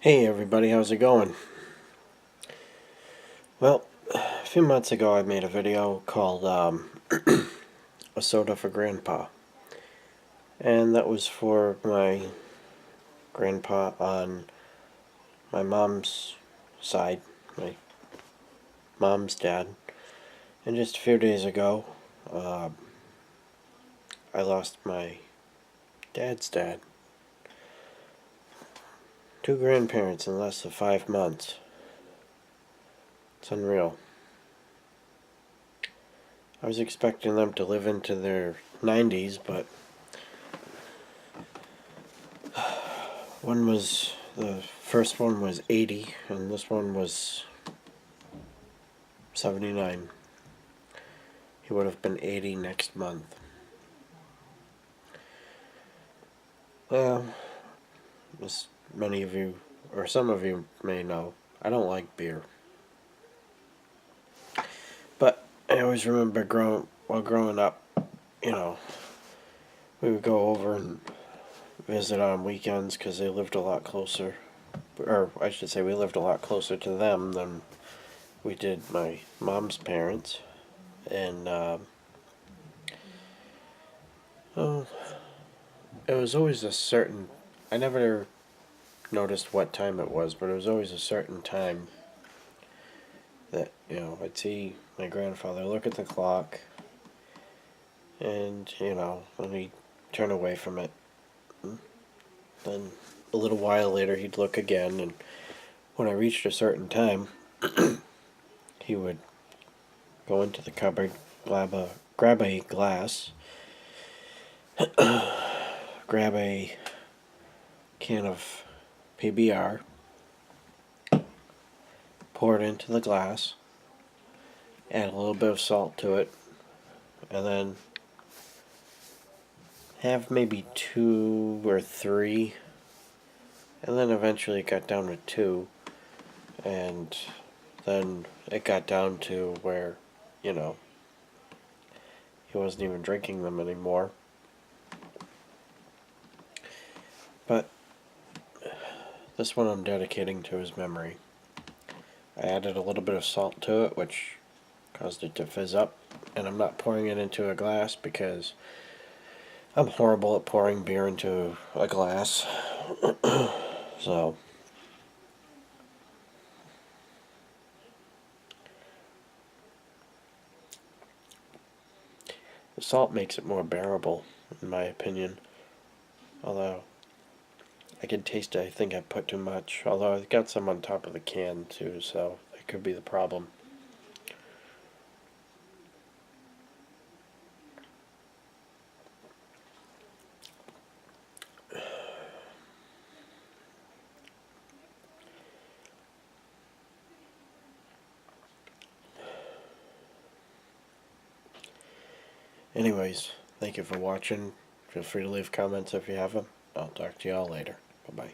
Hey everybody, how's it going? Well, a few months ago I made a video called A Soda for Grandpa. And that was for my grandpa on my mom's side, my mom's dad. And just a few days ago, I lost my dad's dad. Two grandparents in less than 5 months. It's unreal. I was expecting them to live into their 90s, but the first one was 80, and this one was 79. He would have been 80 next month. Well, as many of you, or some of you may know, I don't like beer. But I always remember growing up, you know, we would go over and visit on weekends because they lived a lot closer. Or I should say we lived a lot closer to them than we did my mom's parents. And, oh, it was always a certain... I never noticed what time it was, but it was always a certain time that, I'd see my grandfather look at the clock and, then he'd turn away from it. Then a little while later he'd look again, and when I reached a certain time, he would go into the cupboard, grab a glass, grab a can of PBR, pour it into the glass, add a little bit of salt to it, and then have maybe 2 or 3, and then eventually it got down to 2, and then it got down to where, he wasn't even drinking them anymore. But this one I'm dedicating to his memory. I added a little bit of salt to it, which caused it to fizz up, and I'm not pouring it into a glass because I'm horrible at pouring beer into a glass. So the salt makes it more bearable, in my opinion. Although I can taste it. I think I put too much. Although I've got some on top of the can too, so that could be the problem. Anyways, thank you for watching. Feel free to leave comments if you have them. I'll talk to y'all later. Bye-bye.